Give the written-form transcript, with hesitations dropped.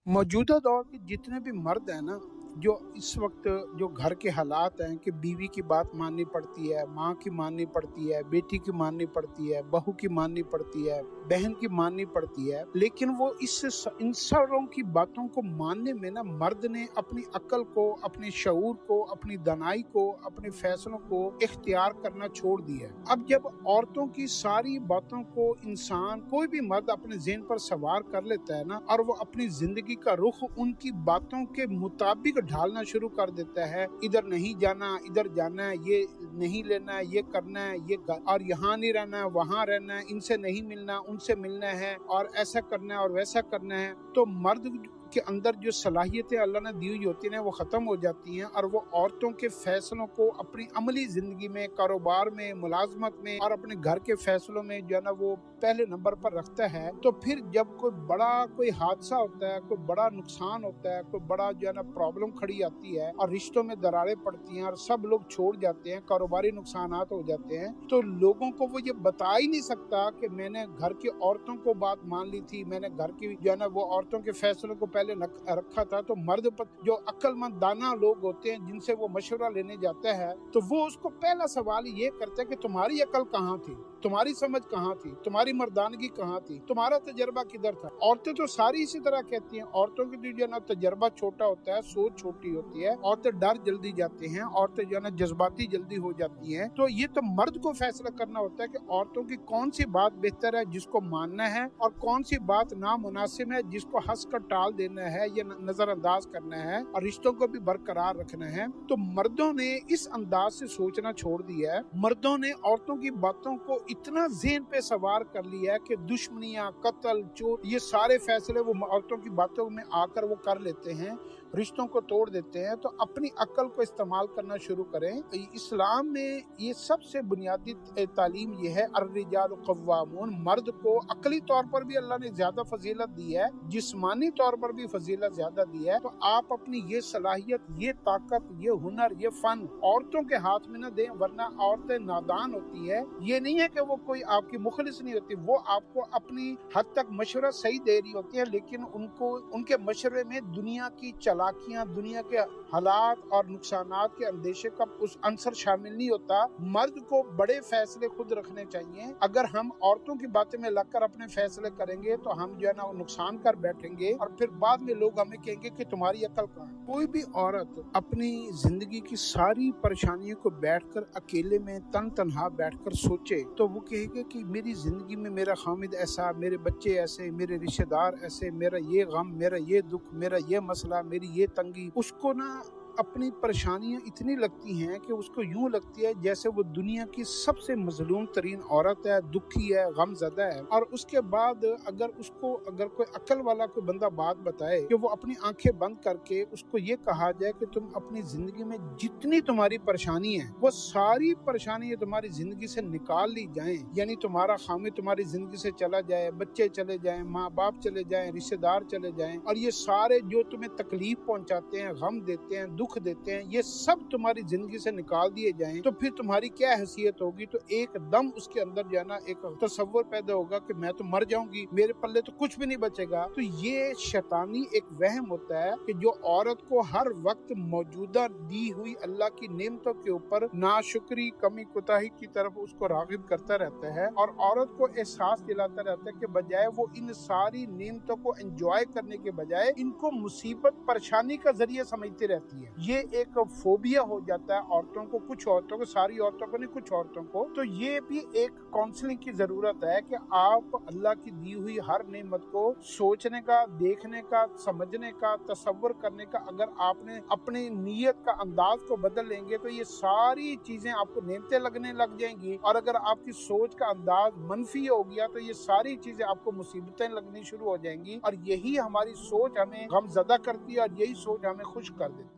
मौजूदा दौर के जितने भी मर्द हैं ना, जो इस वक्त जो घर के हालात हैं कि बीवी की बात माननी पड़ती है, माँ की माननी पड़ती है, बेटी की माननी पड़ती है, बहू की माननी पड़ती है, बहन की माननी पड़ती है, लेकिन वो इन सारों की बातों को मानने में ना मर्द ने अपनी अक्ल को, अपने शऊर को, अपनी दानाई को, अपने फैसलों को इख्तियार करना छोड़ दिया है। अब जब औरतों की सारी बातों को इंसान कोई भी मर्द अपने ज़हन पर सवार कर लेता है ना, और वो अपनी जिंदगी का रुख उनकी बातों के मुताबिक ढालना शुरू कर देता है, इधर नहीं जाना, इधर जाना है, ये नहीं लेना है, ये करना है, ये और यहाँ नहीं रहना है, वहाँ रहना है, इनसे नहीं मिलना, उनसे मिलना है, और ऐसा करना है और वैसा करना है। तो मर्द के अंदर जो सलाहियतें अल्लाह ने दी हुई होती हैं वो खत्म हो जाती हैं, और वो औरतों के फैसलों को अपनी अमली जिंदगी में, कारोबार में, मुलाजमत में और अपने घर के फैसलों में जो है ना वो पहले नंबर पर रखता है। तो फिर जब कोई हादसा होता है, कोई बड़ा नुकसान होता है, कोई बड़ा जो है ना प्रॉब्लम खड़ी आती है और रिश्तों में दरारें पड़ती हैं और सब लोग छोड़ जाते हैं, कारोबारी नुकसानात हो जाते हैं, तो लोगों को वो ये बता ही नहीं सकता कि मैंने घर की औरतों को बात मान ली थी, मैंने घर की जो है ना वो औरतों के फैसलों को पहले रखा था। तो मर्द पर जो अक्लमंद दाना लोग होते हैं जिनसे वो मशवरा लेने जाता है, तो वो उसको पहला सवाल ये करते हैं कि तुम्हारी अक्ल कहाँ थी, तुम्हारी समझ कहाँ थी, तुम्हारी मर्दानगी कहाँ थी, तुम्हारा तजर्बा किधर था। औरतें तो सारी इसी तरह कहती हैं, औरतों की जो ना तजर्बा छोटा होता है, सोच छोटी होती है, औरतें डर जल्दी जाती हैं, औरतें जो है जज्बाती जल्दी हो जाती हैं। तो ये तो मर्द को फैसला करना होता है कि औरतों की कौन सी बात बेहतर है जिसको मानना है, और कौन सी बात नामुनासिब है जिसको हंस कर टाल देना है या नजरअंदाज करना है, और रिश्तों को भी बरकरार रखना है। तो मर्दों ने इस अंदाज से सोचना छोड़ दिया है। मर्दों ने औरतों की बातों को इतना ज़हन पे सवार कर लिया है कि दुश्मनियां, कत्ल, चोर, ये सारे फैसले वो औरतों की बातों में आकर वो कर लेते हैं, रिश्तों को तोड़ देते हैं। तो अपनी अक्ल को इस्तेमाल करना शुरू करें। इस्लाम में ये सबसे बुनियादी तालीम ये है, अर्रिजालु कव्वामून, मर्द को अकली तौर पर भी अल्लाह ने ज्यादा फजीलत दी है, जिस्मानी तौर पर भी फजीलत ज्यादा दी है। तो आप अपनी ये सलाहियत, ये ताकत, ये हुनर, ये फन औरतों के हाथ में न दें, वरना औरतें नादान होती है। ये नहीं है कि वो कोई आपकी मुखलिस नहीं होती, वो आपको अपनी हद तक मशवरा सही दे रही होती है, लेकिन उनको उनके मशवरे में दुनिया की चालाकियां, दुनिया के हालात और नुकसानात के अंदेशे का उस अंसर शामिल नहीं होता। मर्द को बड़े फैसले खुद रखने चाहिए। अगर हम औरतों की बातें में लगकर अपने फैसले करेंगे तो हम जो है ना नुकसान कर बैठेंगे, और फिर बाद में लोग हमें कहेंगे कि तुम्हारी अकल कहाँ है। कोई भी औरत अपनी जिंदगी की सारी परेशानियों को बैठकर अकेले में तन्हा बैठकर सोचे, तो वो कहेगा कि मेरी जिंदगी में मेरा खामिद ऐसा, मेरे बच्चे ऐसे, मेरे रिश्तेदार ऐसे, मेरा ये गम, मेरा ये दुख, मेरा ये मसला, मेरी ये तंगी। उसको ना अपनी परेशानियां इतनी लगती हैं कि उसको यूं लगती है जैसे वो दुनिया की सबसे मजलूम तरीन औरत है, दुखी है, गमज़दा है। और उसके बाद अगर कोई अक्ल वाला कोई बंदा बात बताए कि वो अपनी आंखें बंद करके उसको ये कहा जाए कि तुम अपनी जिंदगी में जितनी तुम्हारी परेशानी है वो सारी परेशानी तुम्हारी जिंदगी से निकाल ली जाए, यानी तुम्हारा खामी तुम्हारी जिंदगी से चला जाए, बच्चे चले जाए, माँ बाप चले जाए, रिश्तेदार चले जाए, और ये सारे जो तुम्हें तकलीफ पहुंचाते हैं, गम देते हैं, दुख देते हैं, ये सब तुम्हारी जिंदगी से निकाल दिए जाएं, तो फिर तुम्हारी क्या हैसियत होगी। तो एकदम उसके अंदर जो है ना एक तसव्वुर पैदा होगा कि मैं तो मर जाऊंगी, मेरे पल्ले तो कुछ भी नहीं बचेगा। तो ये शैतानी एक वहम होता है कि जो औरत को हर वक्त मौजूदा दी हुई अल्लाह की नेमतों के ऊपर नाशुक्री, कमी कोताही की तरफ उसको रागिब करता रहता है, और औरत को एहसास दिलाता रहता है कि बजाय वो इन सारी नेमतों को एंजॉय करने के बजाय इनको मुसीबत, परेशानी का जरिए समझती रहती है। ये एक फोबिया हो जाता है औरतों को, कुछ औरतों को, सारी औरतों को नहीं, कुछ औरतों को। तो ये भी एक काउंसलिंग की जरूरत है कि आप अल्लाह की दी हुई हर नेमत को सोचने का, देखने का, समझने का, तसव्वुर करने का, अगर आपने अपनी नीयत का अंदाज को बदल लेंगे तो ये सारी चीजें आपको नेमतें लगने लग जाएंगी। और अगर आपकी सोच का अंदाज मनफी हो गया तो ये सारी चीजें आपको मुसीबतें लगनी शुरू हो जाएंगी, और यही हमारी सोच हमें गमज़दा करती है और यही सोच हमें खुश कर देती है।